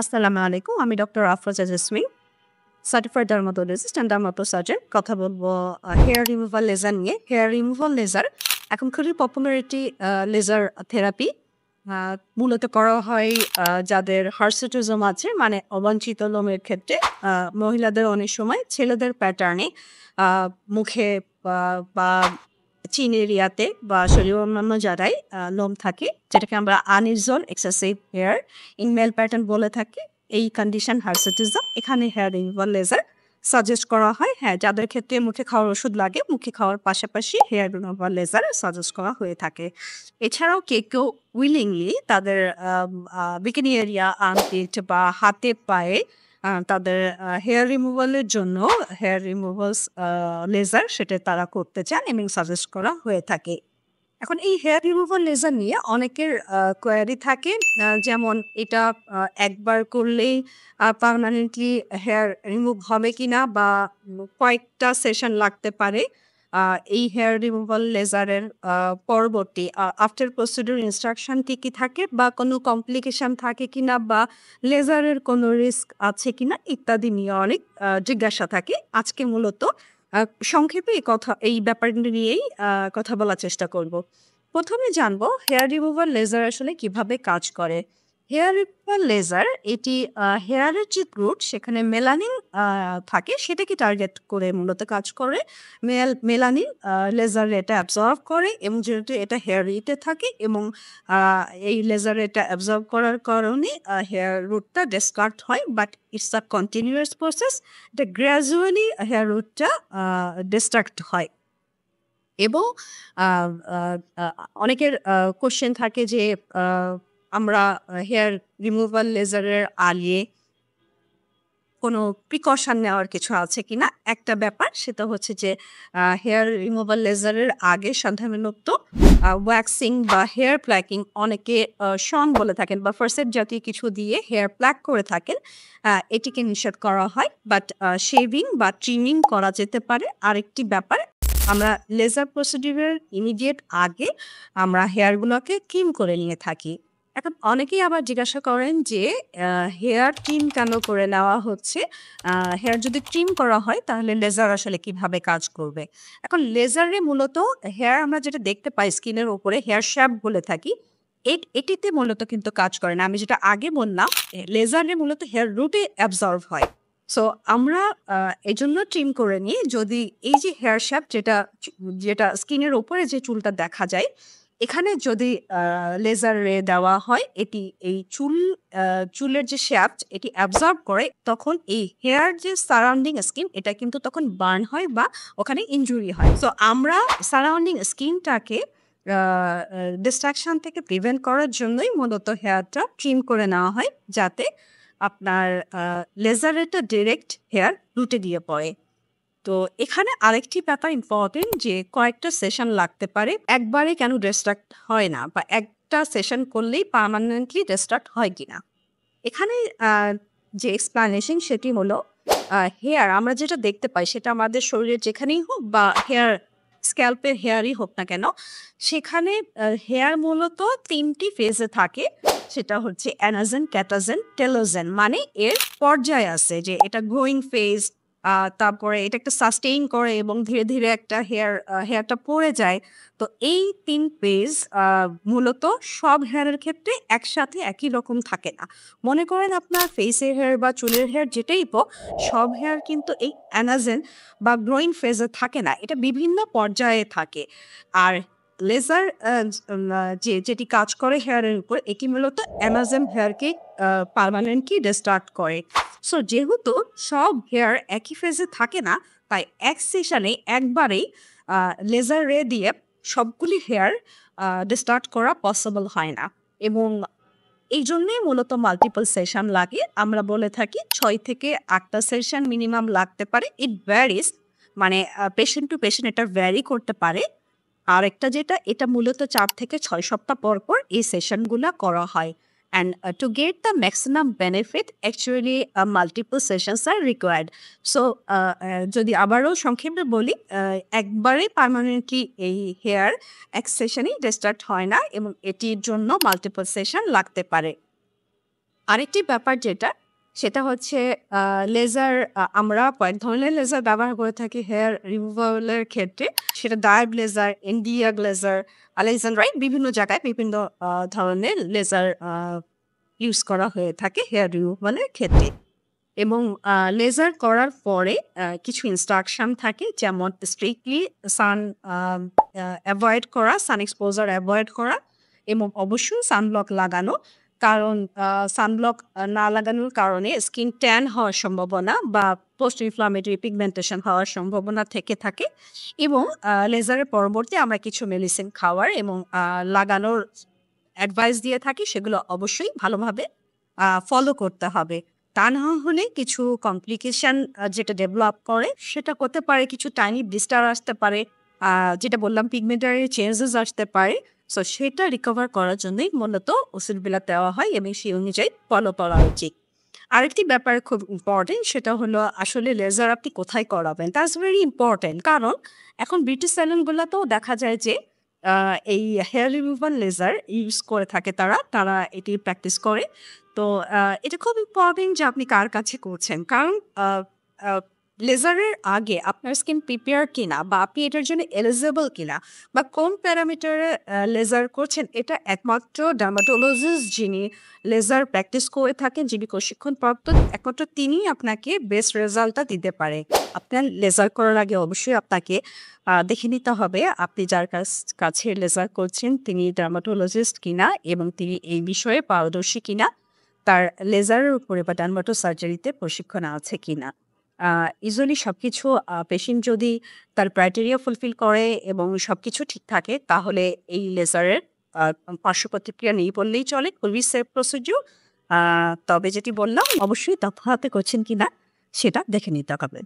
আসসালামু আলাইকুম। আমি doctor Afroza Jesmin, certified dermatologist and dermatosurgeon. কথা বলবো হেয়ার রিমুভাল লেজার নিয়ে। হেয়ার রিমুভাল লেজার এখন খুবই পপুলারিটি লেজার থেরাপি। মূলত করা হয় যাদের হার্সুটিজম আছে, মানে অবাঞ্ছিত লোমের ক্ষেত্রে। মহিলাদের অনেক সময় ছেলেদের প্যাটার্নে মুখে বা চিন এরিয়াতে বা শরীরের অন্যান্য জায়গায় লোম থাকে, যেটাকে আমরা unusual excessive here in mail pattern বলে থাকি। এই কন্ডিশন হার্সুটিজম, এখানে হেয়ার রিমুভাল লেজার সাজেস্ট করা হয়। হ্যাঁ, যাদের ক্ষেত্রে মুখে খাওয়ার ওষুধ লাগে, মুখে খাওয়ার পাশাপাশি হেয়ার রিমুভাল লেজার সাজেস্ট করা হয়ে থাকে। এছাড়াও কেউ উইলিংলি তাদের বিকিনি এরিয়া, আর্মপিট বা হাতে পায়ে তাদের হেয়ার রিমুভালের জন্য হেয়ার রিমুভালস লেজার সেটা তারা করতে চান এবং সাজেস্ট করা হয়ে থাকে। এখন এই হেয়ার রিমুভাল লেজার নিয়ে অনেকের কোয়ারি থাকে, যেমন এটা একবার করলেই পার্মানেন্টলি হেয়ার রিমুভ হবে কিনা, বা কয়েকটা সেশন লাগতে পারে। এই হেয়ার রিমুভাল লেজারের পরবর্তী আফটার প্রসিডিউর ইনস্ট্রাকশন কি থাকে, বা কোনো কমপ্লিকেশন থাকে কিনা, বা লেজারের কোনো রিস্ক আছে কিনা ইত্যাদি নিয়ে অনেক জিজ্ঞাসা থাকে। আজকে মূলত সংক্ষেপে এই ব্যাপারগুলো নিয়েই কথা বলার চেষ্টা করব। প্রথমে জানবো হেয়ার রিমুভাল লেজার আসলে কিভাবে কাজ করে। হেয়ার রিমুভাল লেজার এটি হেয়ারের যে রুট, সেখানে মেলানিন থাকে, সেটাকে টার্গেট করে মূলত কাজ করে। মেলানিন লেজার এটা অ্যাবজর্ব করে, এবং যেহেতু এটা হেয়ার রিটে থাকে এবং এই লেজার এটা অ্যাবজর্ব করার কারণে হেয়ার রুটটা ডিসকার্ড হয়, but it's a continuous process. এটা গ্র্যাজুয়ালি হেয়ার রুটটা ডিস্ট্রাক্ট হয়। এবং আহ, আহ, আহ, অনেকের কোশ্চেন থাকে যে আমরা হেয়ার রিমুভাল লেজারের আগে কোনো প্রিকশন নেওয়ার কিছু আছে কিনা। একটা ব্যাপার সেটা হচ্ছে যে হেয়ার রিমুভাল লেজারের আগে সাধারণত ওয়্যাক্সিং বা হেয়ার প্ল্যাকিং, অনেকে শন বলে থাকেন বা ফার্সেট জাতীয় কিছু দিয়ে হেয়ার প্ল্যাক করে থাকেন, এটিকে নিষেধ করা হয়। বাট শেভিং বা ট্রিমিং করা যেতে পারে। আরেকটি ব্যাপার, আমরা লেজার প্রসিডিউরের ইমিডিয়েট আগে আমরা হেয়ারগুলোকে ট্রিম করে নিয়ে থাকি। এখন অনেকেই আবার জিজ্ঞাসা করেন যে হেয়ার ট্রিম কেন করে নেওয়া হচ্ছে। হেয়ার যদি ট্রিম করা হয় তাহলে লেজার আসলে কিভাবে কাজ করবে। এখন লেজারে মূলত হেয়ার আমরা যেটা দেখতে পাই স্কিনের উপরে, হেয়ার শ্যাফট বলে থাকি, এটিতে মূলত কিন্তু কাজ করে না। আমি যেটা আগে বললাম, লেজারে মূলত হেয়ার রুটে অ্যাবজর্ভ হয়। সো আমরা এজন্য ট্রিম করে নিই, যদি এই যে হেয়ার শ্যাফট যেটা যেটা স্কিনের উপরে যে চুলটা দেখা যায়, এখানে যদি লেজার রে দেওয়া হয়, এটি এই চুলের যে শ্যাফট এটি অ্যাবজর্ব করে, তখন এই হেয়ার যে সারাউন্ডিং স্কিন এটা কিন্তু তখন বার্ন হয় বা ওখানে ইনজুরি হয়। সো আমরা সারাউন্ডিং স্কিনটাকে ডিস্ট্রাকশন থেকে প্রিভেন্ট করার জন্যই মূলত হেয়ারটা ট্রিম করে নেওয়া হয়, যাতে আপনার লেজারেটা ডিরেক্ট হেয়ার রুটে দিয়ে পড়ে। তো এখানে আরেকটি ব্যাপার ইম্পর্টেন্ট, যে কয়েকটা সেশন লাগতে পারে, একবারে কেন ডিস্ট্রাক্ট হয় না, বা একটা সেশন করলেই পার্মানেন্টলি ডিস্ট্রাক্ট হয় কিনা। এখানে যে এক্সপ্লানেশন সেটি হলো, হেয়ার আমরা যেটা দেখতে পাই সেটা আমাদের শরীরের যেখানেই হোক, বা হেয়ার স্ক্যাল্পের হেয়ারই হোক না কেন, সেখানে হেয়ার মূলত তিনটি ফেজে থাকে। সেটা হচ্ছে অ্যানাজেন, ক্যাটাজেন, টেলোজেন। মানে এর পর্যায় আছে, যে এটা গ্রোয়িং ফেজ, তারপরে এটা একটা সাস্টেইন করে এবং ধীরে ধীরে একটা হেয়ারটা পড়ে যায়। তো এই ৩ ফেজ মূলত সব হেয়ারের ক্ষেত্রে একসাথে একই রকম থাকে না। মনে করেন আপনার ফেসের হেয়ার বা চুলের হেয়ার যেটাই হোক, সব হেয়ার কিন্তু এই অ্যানাজেন বা গ্রোয়িং ফেজে থাকে না, এটা বিভিন্ন পর্যায়ে থাকে। আর লেজার যেটি কাজ করে হেয়ারের উপর, এটি মূলত অ্যামাজন হেয়ারকে পার্মানেন্টলি ডিস্টার্ব করে। সো যেহেতু সব হেয়ার একই ফেজে থাকে না, তাই এক সেশনে একবারেই লেজার রে দিয়ে সবগুলি হেয়ার ডিস্টার্ব করা পসিবল হয় না। এবং এই জন্যই মূলত মাল্টিপল সেশন লাগে। আমরা বলে থাকি ৬ থেকে ৮টা সেশন মিনিমাম লাগতে পারে। ইট ভ্যারিজ, মানে পেশেন্ট টু পেশেন্ট এটা ভ্যারি করতে পারে। আরেকটা যেটা, এটা মূলত ৪ থেকে ৬ সপ্তাহ পর পর এই সেশনগুলা করা হয়। And to get the maximum benefit actually multiple sessions R required. So যদি আবারও সংক্ষেপে বলি, একবারে পার্মানেন্টলি এই হেয়ার এক সেশনেই ডিস্টার্ব হয় না, এবং এটির জন্য মাল্টিপল সেশন লাগতে পারে। আরেকটি ব্যাপার যেটা, সেটা হচ্ছে লেজার আমরা কয়েক ধরনের লেজার ব্যবহার করে থাকি হেয়ার রিমুভাল এর ক্ষেত্রে। সেটা ডায়াব laser, NDR laser, Alekjan right বিভিন্ন জায়গায় বিভিন্ন ধরনের লেজার ইউজ করা হয়ে থাকে হেয়ার রিমুভাল এর ক্ষেত্রে। এবং লেজার করার পরে কিছু ইনস্ট্রাকশন থাকে যেমন স্ট্রিক্টলি সান আম এভয়েড করা, সান এক্সপোজার এভয়েড করা এবং অবশ্যই সানব্লক লাগানো। কারণ সানব্লক না লাগানোর কারণে স্কিন ট্যান হওয়ার সম্ভাবনা বা পোস্ট ইনফ্লামেটরি পিগমেন্টেশন হওয়ার সম্ভাবনা থেকে থাকে এবং লেজারের পরবর্তী আমরা কিছু মেডিসিন খাওয়ার এবং লাগানোর অ্যাডভাইস দিয়ে থাকি। সেগুলো অবশ্যই ভালোভাবে ফলো করতে হবে। তা না হলে কিছু কমপ্লিকেশন যেটা ডেভেলপ করে সেটা করতে পারে, কিছু টাইনি ব্লিস্টার আসতে পারে, যেটা বললাম পিগমেন্টারি চেঞ্জেস আসতে পারে। সো সেটা রিকভার করার জন্যই মূলত ওষুধগুলা দেওয়া হয় এবং সেই অনুযায়ী ফলো করা উচিত। আরেকটি ব্যাপার খুব ইম্পর্টেন্ট, সেটা হলো আসলে লেজার আপনি কোথায় করাবেন? That's very important. কারণ এখন বিউটি সেলুনগুলোতেও দেখা যায় যে এই হেয়ার রিমুভাল লেজার ইউজ করে থাকে তারা। তারা এটি প্র্যাকটিস করে। তো এটা খুব ইম্পর্টেন্ট যে আপনি কার কাছে করছেন। কারণ আ আ লেজারের আগে আপনার স্কিন প্রিপেয়ার কিনা বা আপনি এটার জন্য এলিজিবল কিনা বা কোন প্যারামিটারে লেজার করছেন, এটা একমাত্র ডার্মাটোলজিস্ট যিনি লেজার প্র্যাকটিস করে থাকেন, যিনি প্রশিক্ষণপ্রাপ্ত, একমাত্র তিনিই আপনাকে বেস্ট রেজাল্টটা দিতে পারে। আপনার লেজার করার আগে অবশ্যই আপনাকে দেখে নিতে হবে আপনি যার কাছে লেজার করছেন তিনি ডার্মাটোলজিস্ট কিনা এবং তিনি এই বিষয়ে পারদর্শী কিনা, তার লেজারের উপরে বা ডার্মাটো সার্জারিতে প্রশিক্ষণ আছে কিনা। ইউজুয়ালি সবকিছু পেশেন্ট যদি তার ক্রাইটেরিয়া ফুলফিল করে এবং সবকিছু ঠিক থাকে তাহলে এই লেজারের আ পার্শ্ব প্রতিক্রিয়া নেই বললেই চলে। খুবই সেফ প্রসিডিউর। তবে যেটি বললাম অবশ্যই তথ্য হাতে করছেন কিনা সেটা দেখে নিতে হবে।